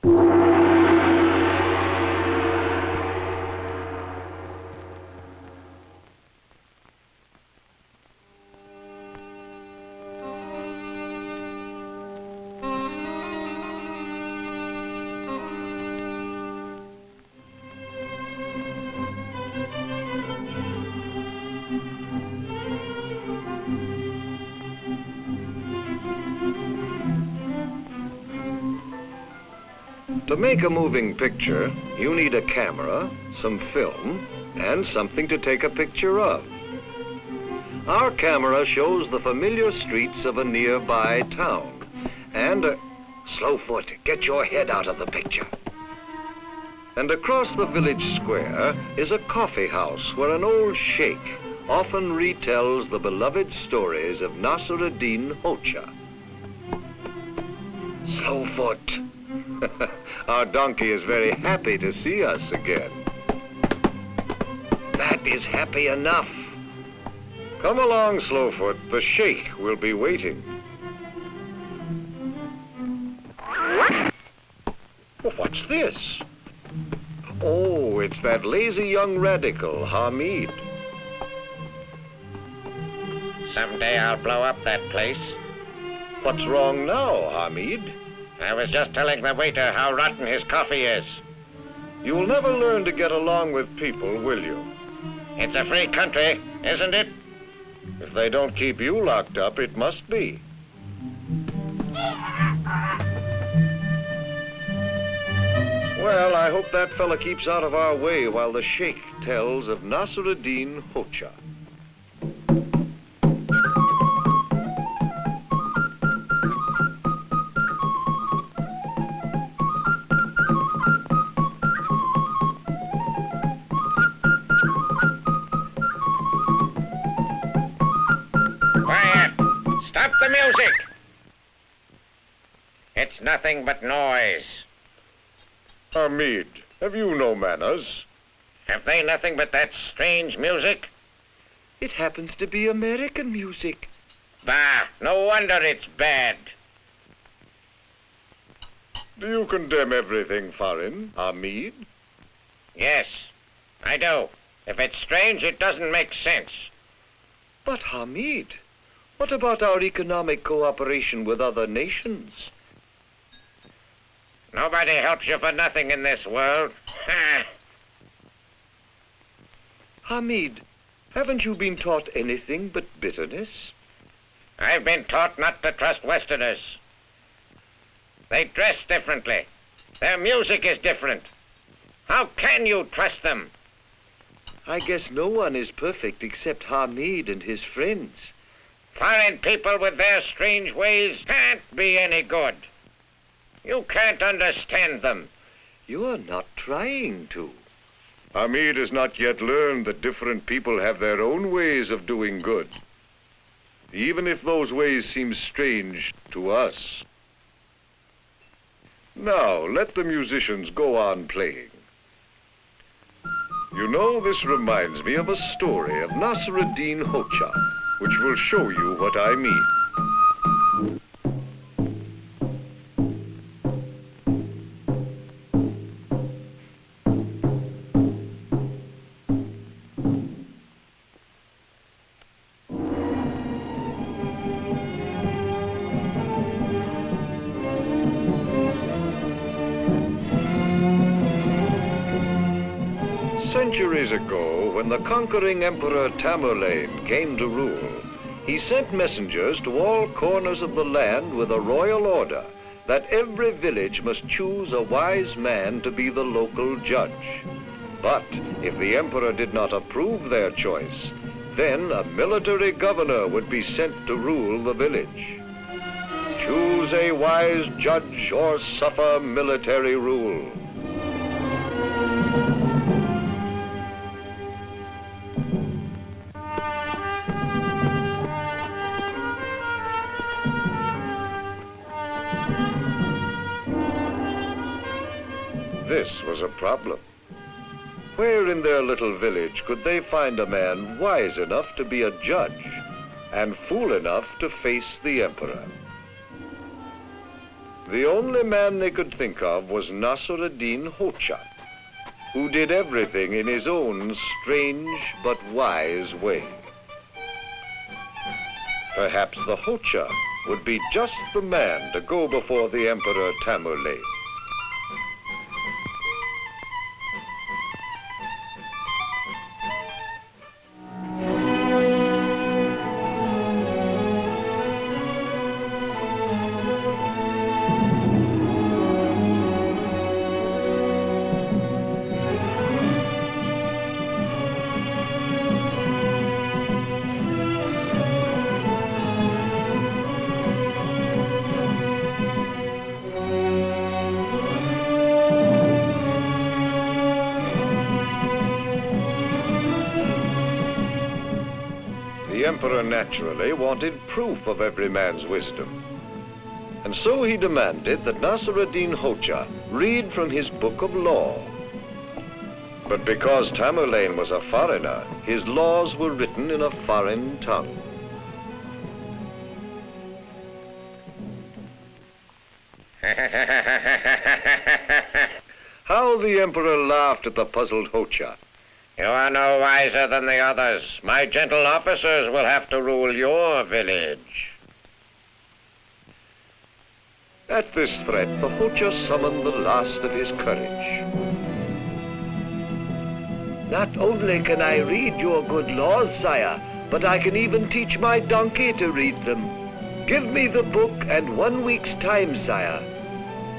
To make a moving picture, you need a camera, some film, and something to take a picture of. Our camera shows the familiar streets of a nearby town, and Slowfoot, get your head out of the picture. And across the village square is a coffee house where an old sheikh often retells the beloved stories of Nasr-ed-din Hoja. Slowfoot. Our donkey is very happy to see us again. That is happy enough. Come along, Slowfoot. The sheikh will be waiting. What's this? Oh, it's that lazy young radical, Hamid. Someday I'll blow up that place. What's wrong now, Hamid? I was just telling the waiter how rotten his coffee is. You'll never learn to get along with people, will you? It's a free country, isn't it? If they don't keep you locked up, it must be. Well, I hope that fella keeps out of our way while the sheikh tells of Nasr-ed-din Hoja. Quiet! Stop the music! It's nothing but noise. Hamid, have you no manners? Have they nothing but that strange music? It happens to be American music. Bah, no wonder it's bad. Do you condemn everything foreign, Hamid? Yes, I do. If it's strange, it doesn't make sense. But Hamid, what about our economic cooperation with other nations? Nobody helps you for nothing in this world. Hamid, haven't you been taught anything but bitterness? I've been taught not to trust Westerners. They dress differently. Their music is different. How can you trust them? I guess no one is perfect except Hamid and his friends. Foreign people with their strange ways can't be any good. You can't understand them. You're not trying to. Hamid has not yet learned that different people have their own ways of doing good, even if those ways seem strange to us. Now, let the musicians go on playing. You know, this reminds me of a story of Nasr-ed-din Hoja, which will show you what I mean. Centuries ago, when the conquering Emperor Tamerlane came to rule, he sent messengers to all corners of the land with a royal order that every village must choose a wise man to be the local judge. But if the emperor did not approve their choice, then a military governor would be sent to rule the village. Choose a wise judge or suffer military rule. This was a problem. Where in their little village could they find a man wise enough to be a judge and fool enough to face the emperor? The only man they could think of was Nasr-ed-din Hoja, who did everything in his own strange but wise way. Perhaps the Hoja would be just the man to go before the Emperor Tamerlane. The emperor naturally wanted proof of every man's wisdom. And so he demanded that Nasr-ed-din Hoja read from his book of law. But because Tamerlane was a foreigner, his laws were written in a foreign tongue. How the emperor laughed at the puzzled Hoja. You are no wiser than the others. My gentle officers will have to rule your village. At this threat, the Hoja summoned the last of his courage. Not only can I read your good laws, sire, but I can even teach my donkey to read them. Give me the book and 1 week's time, sire.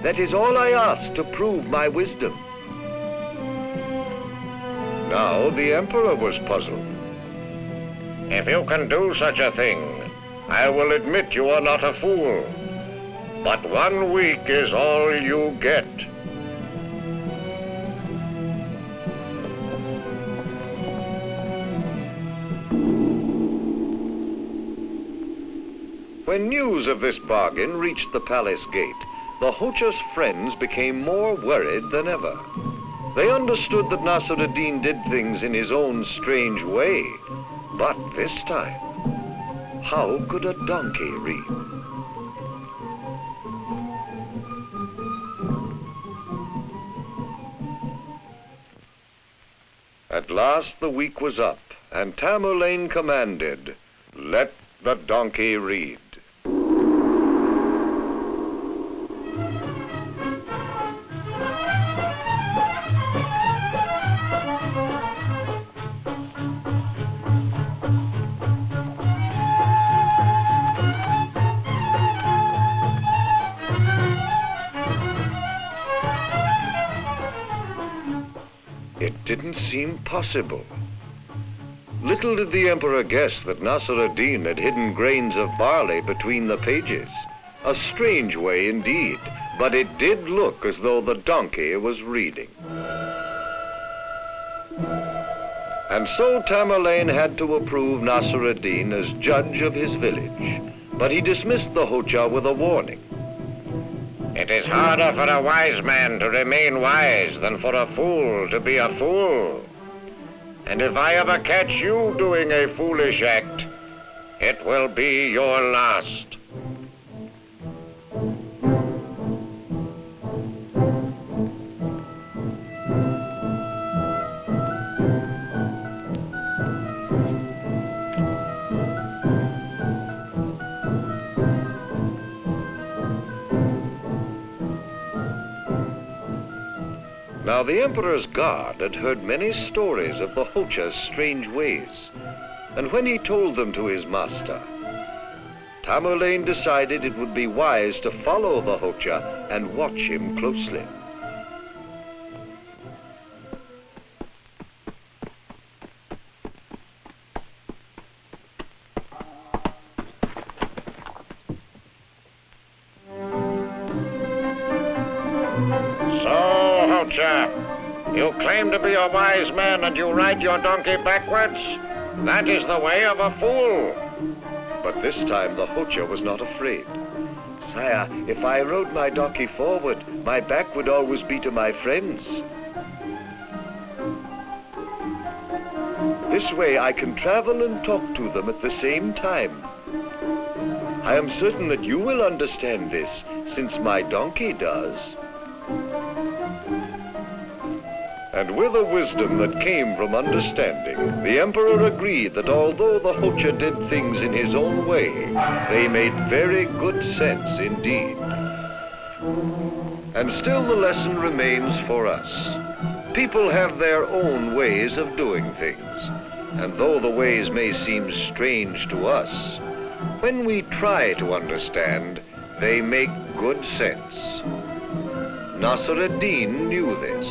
That is all I ask to prove my wisdom. Now the emperor was puzzled. If you can do such a thing, I will admit you are not a fool. But 1 week is all you get. When news of this bargain reached the palace gate, the Hoja's friends became more worried than ever. They understood that Nasr-ed-din did things in his own strange way, but this time, how could a donkey read? At last the week was up, and Tamerlane commanded, "Let the donkey read." It didn't seem possible. Little did the emperor guess that Nasr-ed-din had hidden grains of barley between the pages. A strange way indeed, but it did look as though the donkey was reading. And so Tamerlane had to approve Nasr-ed-din as judge of his village, but he dismissed the Hoja with a warning. It is harder for a wise man to remain wise than for a fool to be a fool. And if I ever catch you doing a foolish act, it will be your last. Now the emperor's guard had heard many stories of the Hoja's strange ways, and when he told them to his master, Tamerlane decided it would be wise to follow the Hoja and watch him closely. You claim to be a wise man and you ride your donkey backwards? That is the way of a fool. But this time the Hoja was not afraid. Sire, if I rode my donkey forward, my back would always be to my friends. This way I can travel and talk to them at the same time. I am certain that you will understand this since my donkey does. And with a wisdom that came from understanding, the emperor agreed that although the Hoja did things in his own way, they made very good sense indeed. And still the lesson remains for us. People have their own ways of doing things, and though the ways may seem strange to us, when we try to understand, they make good sense. Nasr-ed-din knew this.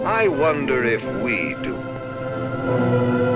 I wonder if we do.